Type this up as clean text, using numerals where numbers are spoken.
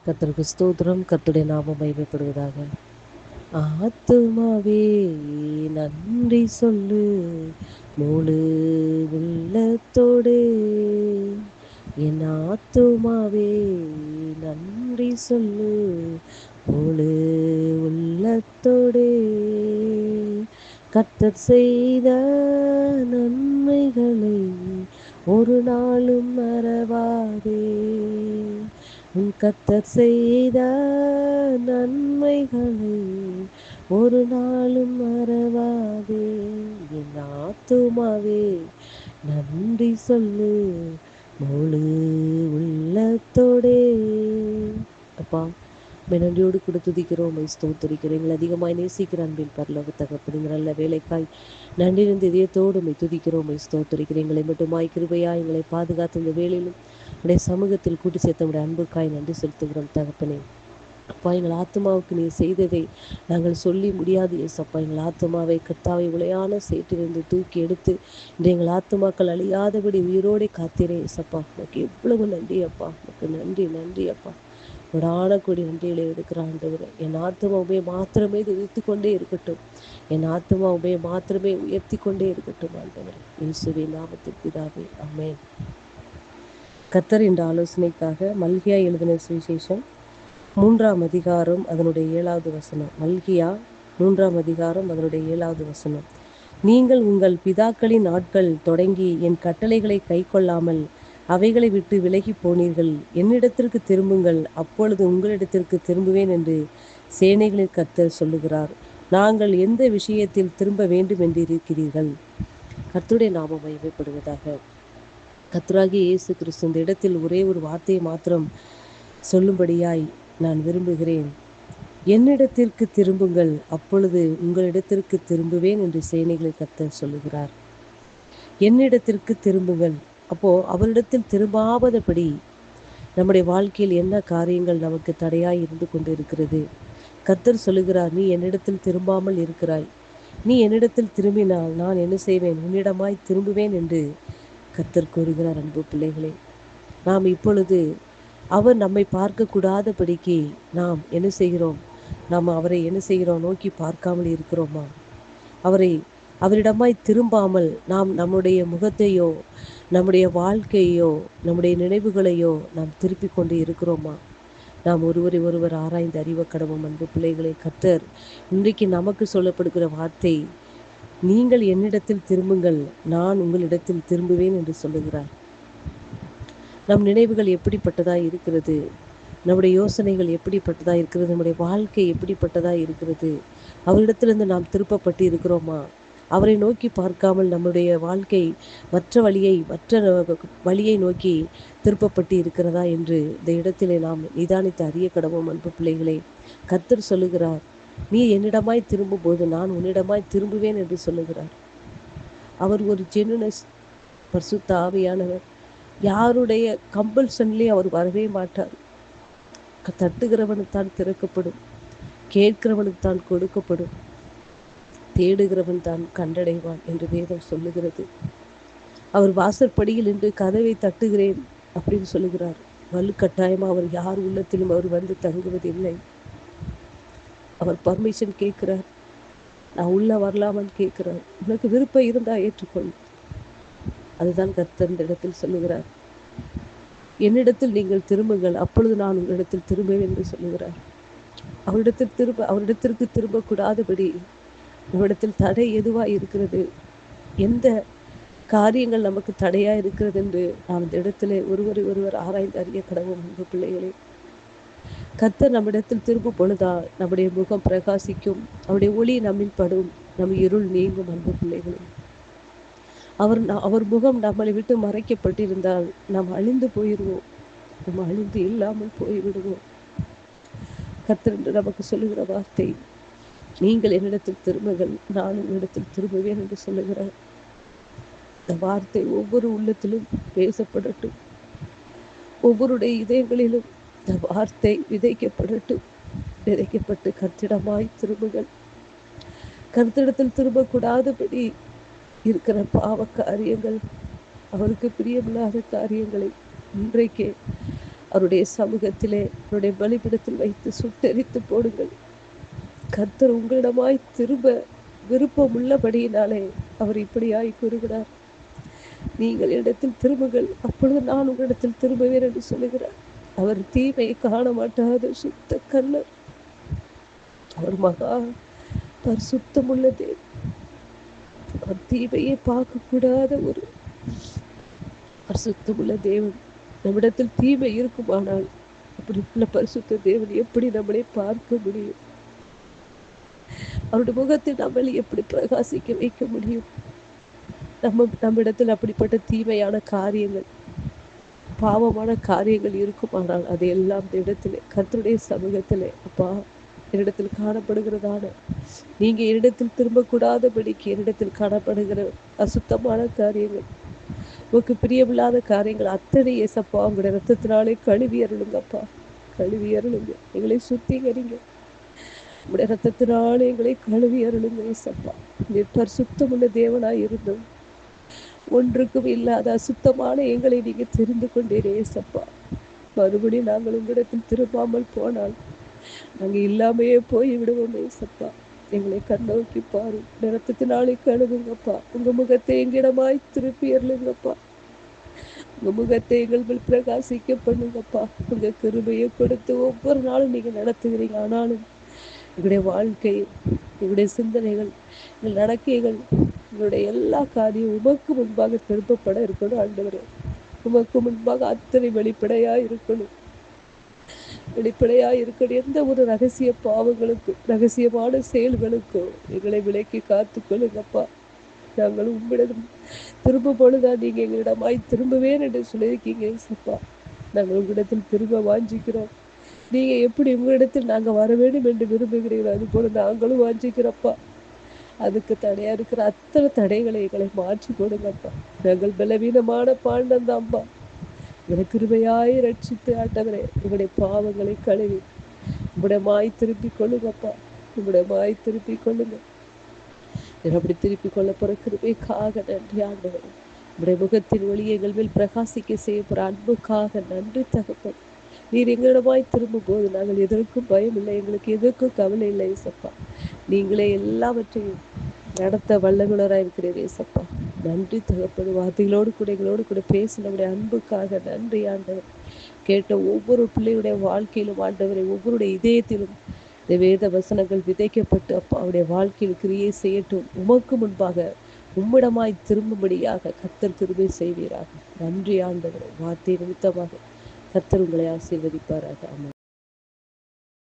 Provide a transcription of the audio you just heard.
கர்த்தருக்கு ஸ்தோத்திரம். கர்த்தருடைய நாமம் மகிமைப்படுவதாக. ஆத்துமாவே நன்றி சொல்லு, முழு உள்ளத்தோடு. என் ஆத்துமாவே நன்றி சொல்லு, முழு உள்ளத்தோடு. கர்த்தர் செய்த நன்மைகளை ஒரு நாளும் மறவாதே. உன் கர்த்தர் செய்த நன்மைகளை ஒரு நாளும் மறவாதே. என் ஆத்துமாவே நன்றி சொல்லு, முழு உள்ளத்தோடே. அப்பா, நன்றியோடு கூட துதிக்கிறோம், ஸ்தோத்திரிக்கிறோம். எங்களை அதிகமாய் நேசிக்கிற அன்பின் பரலோக தகப்பனே, நல்ல வேலைக்காய் நன்றி இருந்த இதயத்தோடு துதிக்கிறோம், ஸ்தோத்திரிக்கிறோம். எங்களை மட்டுமாய் கிருபையா எங்களை பாதுகாத்த இந்த வேளையிலும் உடைய சமூகத்தில் கூட்டி சேர்த்த அன்புக்காய் நன்றி செலுத்துகிறோம் தகப்பனே. அப்பா, எங்கள் ஆத்மாவுக்கு நீ செய்ததை நாங்கள் சொல்லி முடியாது ஏசப்பா. எங்கள் ஆத்மாவை கர்த்தாவை உளையான சேற்றிலிருந்து தூக்கி எடுத்து இன்று எங்கள் ஆத்மாக்கள் அழியாதபடி உயிரோடு காத்தீரே ஏசப்பா. உனக்கு எவ்வளவு நன்றி அப்பா. உனக்கு நன்றி நன்றி அப்பா. கொடான கொடி நன்றிகளை எடுக்கிற ஆண்டவரே, என் ஆத்மா உண்மையை மாத்திரமே துதித்து கொண்டே இருக்கட்டும். என் ஆத்மா உண்மையை மாத்திரமே உயர்த்தி கொண்டே இருக்கட்டும் ஆண்டவரே. இயேசுவின் நாமத்தில் பிதாவே, ஆமென். கர்த்தர் என்ற ஆலோசனைக்காக மல்கியா எழுதின சுவிசேஷம் 3ஆம் அதிகாரம் அதனுடைய 7வது வசனம். மல்கியா 3ஆம் அதிகாரம் அதனுடைய 7வது வசனம். நீங்கள் உங்கள் பிதாக்களின் நாட்கள் தொடங்கி என் கட்டளைகளை கைக்கொள்ளாமல் அவைகளை விட்டு விலகி போனீர்கள். என்னிடத்திற்கு திரும்புங்கள், அப்பொழுது உங்களிடத்திற்கு திரும்புவேன் என்று சேனைகளின் கர்த்தர் சொல்லுகிறார். நாங்கள் எந்த விஷயத்தில் திரும்ப வேண்டும் என்று இருக்கிறீர்கள்? கர்த்தருடைய நாமம் மகிமைப்படுவதாக. கர்த்தராகிய இயேசு கிறிஸ்து இந்த இடத்தில் ஒரே ஒரு வார்த்தையை மாத்திரம் சொல்லும்படியாய் நான் விரும்புகிறேன். என்னிடத்திற்கு திரும்புங்கள், அப்பொழுது உங்களிடத்திற்கு திரும்புவேன் என்று சேனைகளின் கர்த்தர் சொல்லுகிறார். என்னிடத்திற்கு திரும்புங்கள். அப்போ அவரிடத்தில் திரும்பாதபடி நம்முடைய வாழ்க்கையில் என்ன காரியங்கள் நமக்கு தடையாய் இருந்து கொண்டு இருக்கிறது? கர்த்தர் சொல்லுகிறார், நீ என்னிடத்தில் திரும்பாமல் இருக்கிறாய். நீ என்னிடத்தில் திரும்பினால் நான் என்ன செய்வேன்? உன்னிடமாய் திரும்புவேன் என்று கர்த்தர் கூறுகிறார். அன்பு பிள்ளைகளே, நாம் இப்பொழுது அவர் நம்மை பார்க்கக்கூடாதபடிக்கு நாம் என்ன செய்கிறோம்? நாம் அவரை என்ன செய்கிறோம்? நோக்கி பார்க்காமல் இருக்கிறோமா? அவரிடமாய் திரும்பாமல் நாம் நம்முடைய முகத்தையோ நம்முடைய வாழ்க்கையோ நம்முடைய நினைவுகளையோ நாம் திருப்பி கொண்டு இருக்கிறோமா? நாம் ஒருவரை ஒருவர் ஆராய்ந்து அறிவ கடவும். அன்பு பிள்ளைகளை, கர்த்தர் இன்றைக்கு நமக்கு சொல்லப்படுகிற வார்த்தை, நீங்கள் என்னிடத்தில் திரும்புங்கள், நான் உங்களிடத்தில் திரும்புவேன் என்று சொல்லுகிறார். நம் நினைவுகள் எப்படிப்பட்டதாக இருக்கிறது? நம்முடைய யோசனைகள் எப்படிப்பட்டதாக இருக்கிறது? நம்முடைய வாழ்க்கை எப்படிப்பட்டதாக இருக்கிறது? அவரிடத்திலிருந்து நாம் திருப்பப்பட்டு இருக்கிறோமா? அவரை நோக்கி பார்க்காமல் நம்முடைய வாழ்க்கை மற்ற வழியை நோக்கி திருப்பப்பட்டு இருக்கிறதா என்று இந்த இடத்திலே நாம் நிதானித்து அறிய கடவோம். அன்பு பிள்ளைகளே, கர்த்தர் சொல்லுகிறார், நீ என்னிடமாய் திரும்பும் போது நான் உன்னிடமாய் திரும்புவேன் என்று சொல்லுகிறார். அவர் ஒரு ஜெனுனஸ், பரிசுத்த ஆவியானவர். யாருடைய கம்பல்ஷன்லேயே அவர் வரவே மாட்டார். தட்டுகிறவனுக்கு தான் திறக்கப்படும், கேட்கிறவனுக்கு தான் கொடுக்கப்படும், தேடுகிறவன் தான் கண்டடைவான் என்று வேதம் சொல்லுகிறது. அவர் வாசற்படியில் நின்று கதவை தட்டுகிறேன் அப்படின்னு சொல்லுகிறார். வலுக்கட்டாயமாக அவர் யார் உள்ளத்திலும் அவர் வந்து தங்குவதில்லை. அவர் பர்மிஷன் கேட்கிறார். நான் உள்ள வரலாமான்னு கேட்கிறார். உனக்கு விருப்பம் இருந்தா ஏற்றுக்கொள். அதுதான் கர்த்தர் இந்த இடத்தில் சொல்லுகிறார். என்னிடத்தில் நீங்கள் திரும்புங்கள், அப்பொழுது நான் உங்களிடத்தில் திரும்புவேன் என்று சொல்லுகிறார். அவரிடத்திற்கு திரும்பக்கூடாதபடி நம்மிடத்தில் தடை எதுவாக இருக்கிறது? எந்த காரியங்கள் நமக்கு தடையா இருக்கிறது என்று நாம் இந்த இடத்துல ஒருவரை ஒருவர் ஆராய்ந்து அறிய கடவும். அன்பு பிள்ளைகளே, கர்த்தர் நம்மிடத்தில் திரும்பும் பொழுதா நம்முடைய முகம் பிரகாசிக்கும், அவருடைய ஒளி நம்மில் படும், நம் இருள் நீங்கும். அன்பு பிள்ளைகளே, அவர் முகம் நம்மளை விட்டு மறைக்கப்பட்டிருந்தால் நாம் அழிந்து போயிடுவோம், நம்ம அழிந்து இல்லாமல் போய்விடுவோம். கர்த்தர் என்று நமக்கு சொல்லுகிற வார்த்தை, நீங்கள் என்னிடத்தில் திரும்புங்கள், நான் உன்னிடத்தில் திரும்புவேன் என்று சொல்லுகிறார். இந்த வார்த்தை ஒவ்வொரு உள்ளத்திலும் பேசப்படட்டும். ஒவ்வொருடைய இதயங்களிலும் இந்த வார்த்தை விதைக்கப்படட்டும். விதைக்கப்பட்டு கர்த்தரிடமாய் திரும்புங்கள். கர்த்தரிடத்தில் திரும்பக்கூடாதபடி இருக்கிற பாவ காரியங்கள், அவருக்கு பிரியமில்லாத காரியங்களை இன்றைக்கே அவருடைய சமூகத்திலே அவருடைய பலிபீடத்தில் வைத்து சுட்டெரித்து போடுங்கள். கர்த்தர் உங்களிடமாய் திரும்ப விருப்பம் உள்ளபடியினாலே அவர் இப்படியாய் கூறுகிறார், நீங்கள் இடத்தில் திரும்புங்கள், அப்பொழுது நான் உங்களிடத்தில் திரும்புவேன் என்று சொல்லுகிறார். அவர் தீமையை காண மாட்டாத சுத்த கண்ணர். அவர் மகா பரிசுத்தமுள்ள தேவன். அவர் தீமையை பார்க்க கூடாத ஒரு பரிசுத்தமுள்ள தேவன். நம்மிடத்தில் தீமை இருக்குமானால் அப்படிப்பட்ட பரிசுத்த தேவன் எப்படி நம்மளை பார்க்க முடியும்? அவருடைய முகத்தை நம்மளை எப்படி பிரகாசிக்க வைக்க முடியும்? நம்மிடத்தில் அப்படிப்பட்ட தீமையான காரியங்கள், பாவமான காரியங்கள் இருக்குமானால் அதையெல்லாம் இந்த இடத்துல கர்த்தருடைய சமூகத்திலே, அப்பா என்னிடத்தில் காணப்படுகிறதான, நீங்க என்னிடத்தில் திரும்பக்கூடாதபடிக்கு என்னிடத்தில் காணப்படுகிற அசுத்தமான காரியங்கள், உனக்கு பிரியமில்லாத காரியங்கள் அத்தனை ஏசப்பா உங்களுடைய ரத்தத்தினாலே கழுவி அருளுங்கப்பா. கழுவி அருளுங்க, எங்களை சுத்திகரிங்க. உங்களுடைய ரத்தத்தினாலே எங்களை கழுவி அருளுங்க ஏசப்பா. நீர் பரிசுத்தமுள்ள தேவனாய் இருந்தோம், ஒன்றுக்கும் இல்லாத அசுத்தமான எங்களை நீங்க தெரிந்து கொண்டீரே ஏசப்பா. மறுபடியும் நாங்கள் உங்களிடத்தில் திரும்பாமல் போனால் நாங்கள் இல்லாமையே போய் விடுவோம் ஏசப்பா. எங்களை கண்ணோக்கி பாரு, ரத்தத்தினாலே கழுவுங்கப்பா. உங்க முகத்தை எங்கிடமாய் திருப்பி அருளுங்கப்பா. உங்க முகத்தை எங்கள் மேல் பிரகாசிக்க பண்ணுங்கப்பா. உங்க கிருபையை கொடுத்து ஒவ்வொரு நாளும் நீங்க நடத்துகிறீங்க. ஆனாலும் எங்களுடைய வாழ்க்கை, எங்களுடைய சிந்தனைகள், எங்கள் நடக்கைகள், எங்களுடைய எல்லா காரியம் உமக்கு முன்பாக திருப்பப்பட இருக்கணும் ஆண்டவரே. உமக்கு முன்பாக அத்தனை வெளிப்படையா இருக்கணும், வெளிப்படையா இருக்கணும். எந்த ஒரு ரகசிய பாவங்களுக்கும் ரகசியமான செயல்களுக்கும் எங்களை விலக்கி காத்து கொள்ளுங்கப்பா. நாங்கள் உங்களிடம் திரும்ப பொழுதுதான் நீங்க எங்களிடமாய் திரும்பவேன் என்று சொல்லியிருக்கீங்க ஏசப்பா. நாங்கள் உங்களிடத்தில் திரும்ப வாஞ்சிக்கிறோம். நீங்க எப்படி உங்களிடத்தில் நாங்கள் வர வேண்டும் என்று விரும்புகிறீர்களோ அது போல நாங்களும் வாஞ்சிக்கிறப்பா. அதுக்கு தடையா இருக்கிற அத்தனை தடைகளை எங்களை மாற்றி கொடுங்கப்பா. நாங்கள் பலவீனமான பாண்டந்தாம்பா. எங்களை கிருபையாய் ரட்சித்து ஆண்டவரே, உங்களுடைய பாவங்களை கழுவி உங்களுடைய மாய் திருப்பி கொள்ளுங்கப்பா. உங்களுடைய மாய் திருப்பி கொள்ளுங்க. அப்படி திருப்பி கொள்ள போற கிருபைக்காக நன்றி ஆண்டவரே. உங்களுடைய முகத்தின் ஒளியை எங்கள் மேல் பிரகாசிக்க செய்ய போற அன்புக்காக நன்றி தகப்பன். நீர் எங்களிடமாய் திரும்பும் போது நாங்கள் எதற்கும் பயம் இல்லை, எங்களுக்கு எதற்கும் கவலை இல்லை ஏசப்பா. நீங்களே எல்லாவற்றையும் நடத்த வல்லமுள்ளராக இருக்கிறீர் ஏசப்பா. நன்றி தகப்பன். வார்த்தைகளோடு கூட எங்களோடு கூட பேசினவுடைய அன்புக்காக நன்றி ஆண்டவர். கேட்ட ஒவ்வொரு பிள்ளையுடைய வாழ்க்கையிலும் ஆண்டவரை, ஒவ்வொருடைய இதயத்திலும் இந்த வேத வசனங்கள் விதைக்கப்பட்டு அப்பா அவருடைய வாழ்க்கையில் கிரியை செய்யட்டும். உமக்கு முன்பாக உம்மிடமாய் திரும்பும்படியாக கர்த்தர் கிருபை செய்வீராக. நன்றி ஆண்டவர். வார்த்தை நிமித்தமாக கர்த்தர் உங்களை ஆசீர்வதிப்பாராக. ஆமென்.